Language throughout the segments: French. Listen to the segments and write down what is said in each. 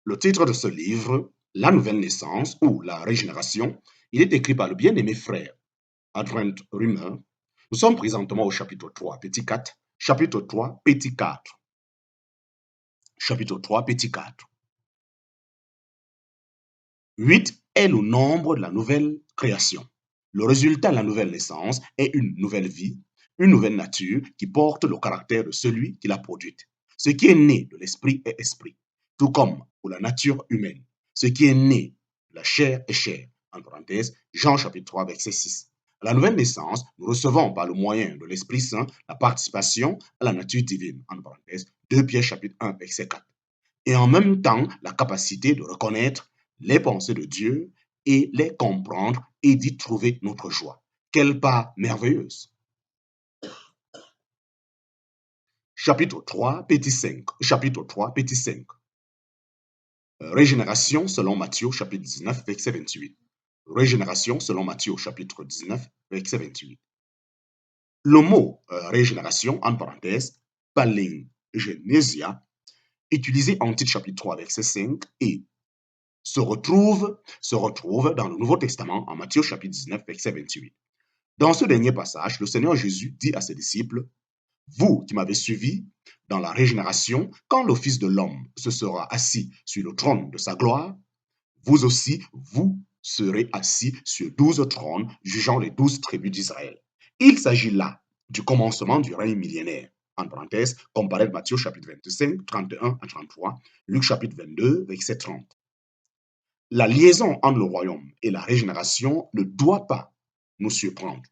Le titre de ce livre, La nouvelle naissance ou la régénération, il est écrit par le bien-aimé frère Adrent Rümer. Nous sommes présentement au chapitre 3, petit 4. Chapitre 3, petit 4. Chapitre 3, petit 4. 8 est le nombre de la nouvelle création. Le résultat de la nouvelle naissance est une nouvelle vie, une nouvelle nature qui porte le caractère de celui qui l'a produite. Ce qui est né de l'esprit est esprit, tout comme pour la nature humaine. Ce qui est né de la chair est chair. En parenthèse, Jean chapitre 3, verset 6. À la nouvelle naissance, nous recevons par le moyen de l'Esprit Saint la participation à la nature divine. En parenthèse, 2 Pierre chapitre 1, verset 4. Et en même temps, la capacité de reconnaître les pensées de Dieu et les comprendre et d'y trouver notre joie. Quelle part merveilleuse! Chapitre 3, petit 5. Chapitre 3, petit 5. Régénération selon Matthieu, chapitre 19, verset 28. Régénération selon Matthieu, chapitre 19, verset 28. Le mot régénération, en parenthèse, palingenesia, utilisé en titre chapitre 3, verset 5, et se retrouve dans le Nouveau Testament en Matthieu chapitre 19, verset 28. Dans ce dernier passage, le Seigneur Jésus dit à ses disciples, vous qui m'avez suivi dans la régénération, quand le Fils de l'homme se sera assis sur le trône de sa gloire, vous aussi, vous serez assis sur 12 trônes, jugeant les 12 tribus d'Israël. Il s'agit là du commencement du règne millénaire. En parenthèse, comparé Matthieu chapitre 25, 31 à 33, Luc chapitre 22, verset 30. La liaison entre le royaume et la régénération ne doit pas nous surprendre.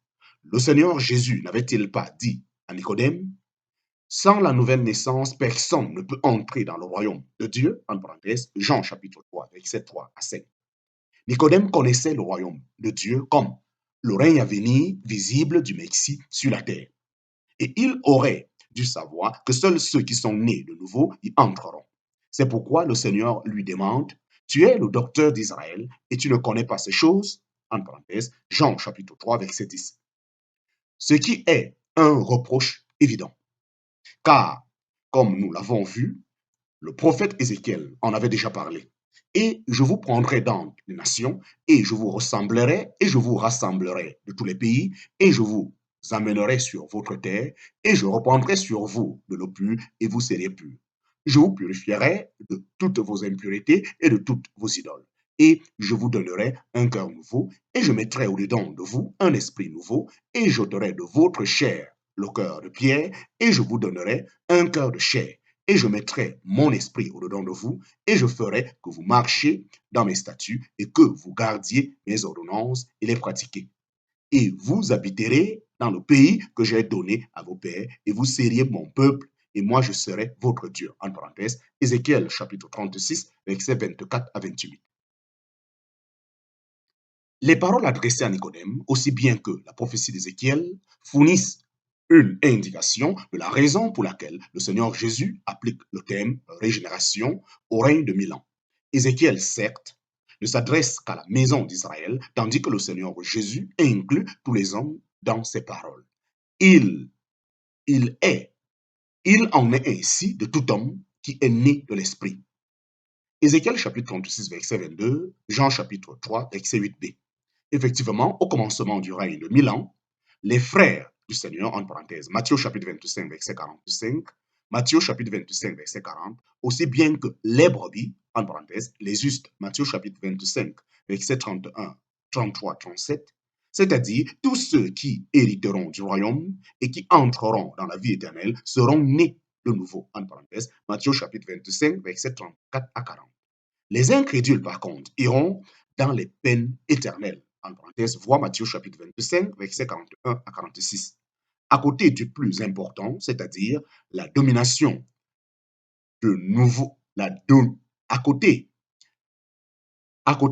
Le Seigneur Jésus n'avait-il pas dit à Nicodème, sans la nouvelle naissance, personne ne peut entrer dans le royaume de Dieu, en parenthèse, Jean chapitre 3, verset 3 à 5. Nicodème connaissait le royaume de Dieu comme le règne à venir visible du Messie sur la terre. Et il aurait dû savoir que seuls ceux qui sont nés de nouveau y entreront. C'est pourquoi le Seigneur lui demande, tu es le docteur d'Israël et tu ne connais pas ces choses? En parenthèse, Jean chapitre 3, verset 10. Ce qui est un reproche évident. Car, comme nous l'avons vu, le prophète Ézéchiel en avait déjà parlé. Et je vous prendrai dans les nations, et je vous ressemblerai, et je vous rassemblerai de tous les pays, et je vous amènerai sur votre terre, et je reprendrai sur vous de l'eau pure, et vous serez purs. Je vous purifierai de toutes vos impuretés et de toutes vos idoles. Et je vous donnerai un cœur nouveau, et je mettrai au-dedans de vous un esprit nouveau, et j'ôterai de votre chair le cœur de pierre, et je vous donnerai un cœur de chair, et je mettrai mon esprit au-dedans de vous, et je ferai que vous marchiez dans mes statuts, et que vous gardiez mes ordonnances et les pratiquiez. Et vous habiterez dans le pays que j'ai donné à vos pères, et vous seriez mon peuple, et moi je serai votre Dieu. En parenthèse, Ézéchiel chapitre 36, versets 24 à 28. Les paroles adressées à Nicodème, aussi bien que la prophétie d'Ézéchiel, fournissent une indication de la raison pour laquelle le Seigneur Jésus applique le terme régénération au règne de 1000 ans. Ézéchiel, certes, ne s'adresse qu'à la maison d'Israël, tandis que le Seigneur Jésus inclut tous les hommes dans ses paroles. Il en est ainsi de tout homme qui est né de l'Esprit. Ézéchiel chapitre 36, verset 22, Jean chapitre 3, verset 8b. Effectivement, au commencement du règne de 1000 ans, les frères du Seigneur, en parenthèse, Matthieu chapitre 25, verset 45, Matthieu chapitre 25, verset 40, aussi bien que les brebis, en parenthèse, les justes, Matthieu chapitre 25, verset 31, 33, 37, c'est-à-dire tous ceux qui hériteront du royaume et qui entreront dans la vie éternelle seront nés de nouveau, en parenthèse, Matthieu chapitre 25, verset 34 à 40. Les incrédules, par contre, iront dans les peines éternelles. En parenthèse, vois Matthieu chapitre 25, versets 41 à 46. À côté du plus important, c'est-à-dire la domination de nouveau, à côté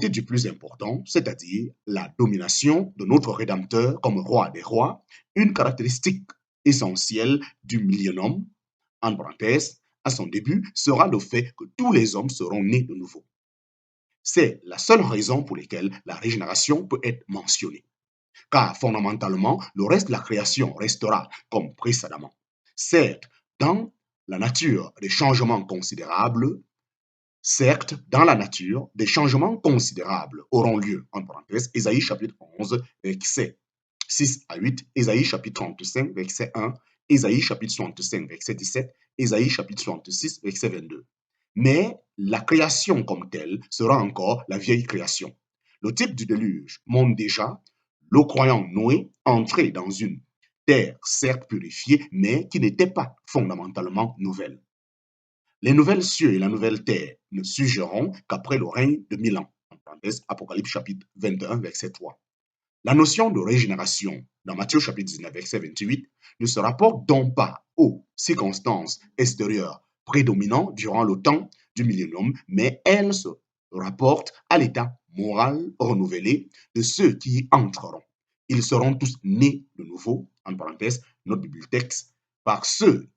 du plus important, c'est-à-dire la domination de notre Rédempteur comme roi des rois, une caractéristique essentielle du millénium, en parenthèse, à son début, sera le fait que tous les hommes seront nés de nouveau. C'est la seule raison pour laquelle la régénération peut être mentionnée. Car fondamentalement, le reste de la création restera comme précédemment. Certes, dans la nature des changements considérables, Certes, dans la nature, des changements considérables auront lieu, en parenthèse, Ésaïe chapitre 11, verset 6 à 8, Ésaïe chapitre 35, verset 1, Ésaïe chapitre 65, verset 17, Ésaïe chapitre 66, verset 22. Mais la création comme telle sera encore la vieille création. Le type du déluge montre déjà le croyant Noé entrer dans une terre certes purifiée, mais qui n'était pas fondamentalement nouvelle. Les nouvelles cieux et la nouvelle terre ne surgiront qu'après le règne de 1000 ans. Apocalypse chapitre 21, verset 3. La notion de régénération dans Matthieu chapitre 19, verset 28 ne se rapporte donc pas aux circonstances extérieures prédominantes durant le temps du millénium, mais elle se rapporte à l'état moral renouvelé de ceux qui y entreront. Ils seront tous nés de nouveau, en parenthèse, notre bibliothèque, par ceux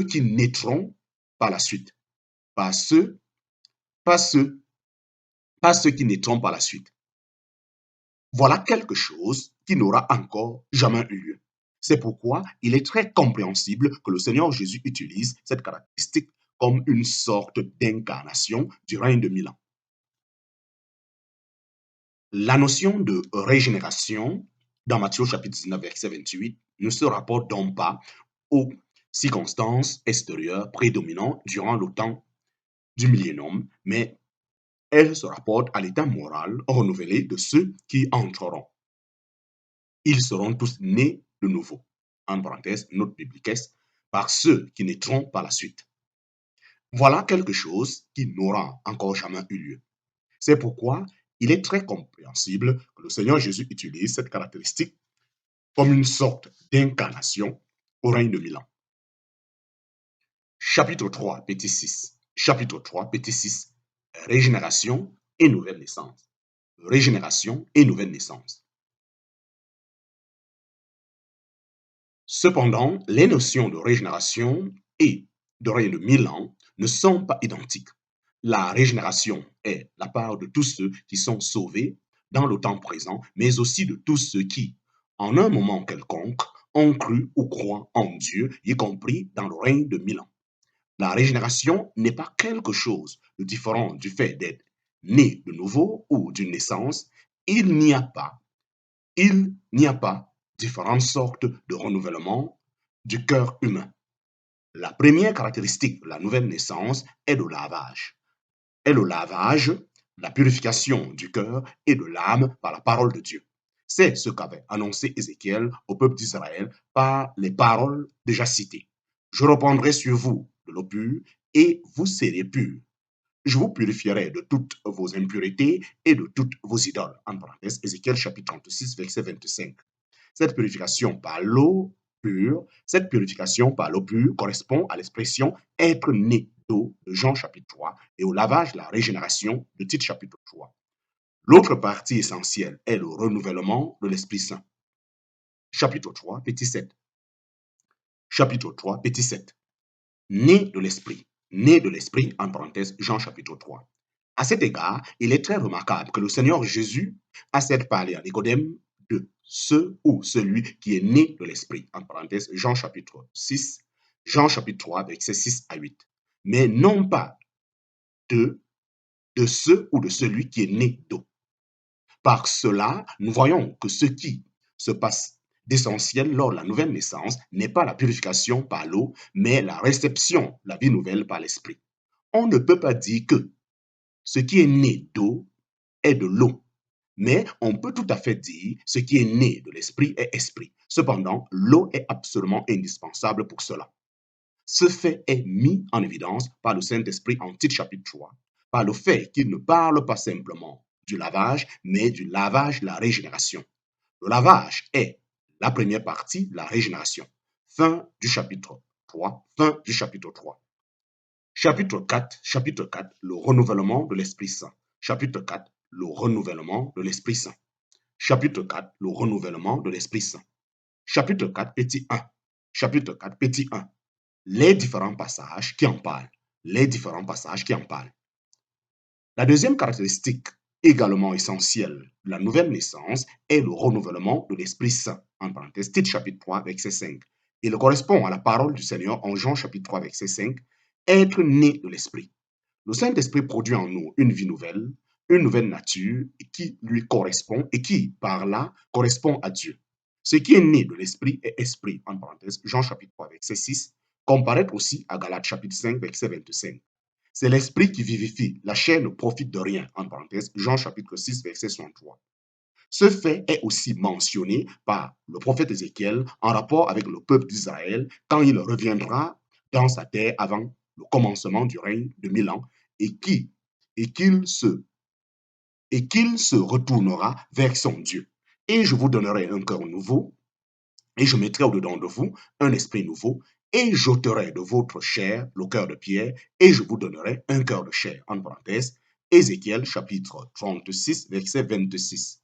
qui naîtront par la suite. Par ceux, pas ceux, pas ceux qui naîtront par la suite. Voilà quelque chose qui n'aura encore jamais eu lieu. C'est pourquoi il est très compréhensible que le Seigneur Jésus utilise cette caractéristique comme une sorte d'incarnation du règne de 1000 ans. La notion de régénération dans Matthieu chapitre 19, verset 28 ne se rapporte donc pas aux circonstances extérieures prédominantes durant le temps du millénium, mais elle se rapporte à l'état moral renouvelé de ceux qui entreront. Ils seront tous nés de nouveau. En parenthèse, note biblique, par ceux qui naîtront par la suite. Voilà quelque chose qui n'aura encore jamais eu lieu. C'est pourquoi il est très compréhensible que le Seigneur Jésus utilise cette caractéristique comme une sorte d'incarnation au règne de 1000 ans. Chapitre 3, petit 6. Chapitre 3, petit 6. Régénération et nouvelle naissance. Régénération et nouvelle naissance. Cependant, les notions de régénération et de règne de 1000 ans ne sont pas identiques. La régénération est la part de tous ceux qui sont sauvés dans le temps présent, mais aussi de tous ceux qui, en un moment quelconque, ont cru ou croient en Dieu, y compris dans le règne de 1000 ans. La régénération n'est pas quelque chose de différent du fait d'être né de nouveau ou d'une naissance. Il n'y a pas différentes sortes de renouvellement du cœur humain. La première caractéristique de la nouvelle naissance est le lavage. Est le lavage, la purification du cœur et de l'âme par la parole de Dieu. C'est ce qu'avait annoncé Ézéchiel au peuple d'Israël par les paroles déjà citées. Je répandrai sur vous de l'eau pure et vous serez purs. Je vous purifierai de toutes vos impuretés et de toutes vos idoles. En parenthèse, Ézéchiel chapitre 36, verset 25. Cette purification par l'eau pure, correspond à l'expression être né d'eau de Jean chapitre 3 et au lavage, la régénération de Tite chapitre 3. L'autre partie essentielle est le renouvellement de l'Esprit Saint. Chapitre 3, petit 7. Chapitre 3, petit 7. Né de l'Esprit. Né de l'Esprit, en parenthèse, Jean chapitre 3. À cet égard, il est très remarquable que le Seigneur Jésus a cette parlé à Nicodème de ce ou celui qui est né de l'Esprit, en parenthèse, Jean chapitre 6, Jean chapitre 3, versets 6 à 8. Mais non pas de ce ou de celui qui est né d'eau. Par cela, nous voyons que ce qui se passe d'essentiel lors de la nouvelle naissance n'est pas la purification par l'eau, mais la réception, la vie nouvelle par l'Esprit. On ne peut pas dire que ce qui est né d'eau est de l'eau, mais on peut tout à fait dire ce qui est né de l'Esprit est esprit. Cependant, l'eau est absolument indispensable pour cela. Ce fait est mis en évidence par le Saint-Esprit en Tite chapitre 3, par le fait qu'il ne parle pas simplement du lavage, mais du lavage, la régénération. Le lavage est la première partie, la régénération. Fin du chapitre 3, fin du chapitre 3. Chapitre 4, le renouvellement de l'Esprit Saint. Chapitre 4, le renouvellement de l'Esprit Saint. Chapitre 4, le renouvellement de l'Esprit Saint. Chapitre 4, petit 1. Chapitre 4, petit 1. Les différents passages qui en parlent. Les différents passages qui en parlent. La deuxième caractéristique également essentielle de la nouvelle naissance est le renouvellement de l'Esprit Saint. En parenthèse, Tite chapitre 3, verset 5. Il correspond à la parole du Seigneur en Jean chapitre 3, verset 5. Être né de l'Esprit. Le Saint-Esprit produit en nous une nouvelle nature qui lui correspond et qui, par là, correspond à Dieu. Ce qui est né de l'Esprit est esprit, en parenthèse, Jean chapitre 3, verset 6, comparaît aussi à Galates chapitre 5, verset 25. C'est l'Esprit qui vivifie, la chair ne profite de rien, en parenthèse, Jean chapitre 6, verset 63. Ce fait est aussi mentionné par le prophète Ézéchiel en rapport avec le peuple d'Israël quand il reviendra dans sa terre avant le commencement du règne de 1000 ans et qu'il se, se retournera vers son Dieu. Et je vous donnerai un cœur nouveau, et je mettrai au-dedans de vous un esprit nouveau, et j'ôterai de votre chair le cœur de pierre, et je vous donnerai un cœur de chair. En parenthèse, Ézéchiel chapitre 36, verset 26.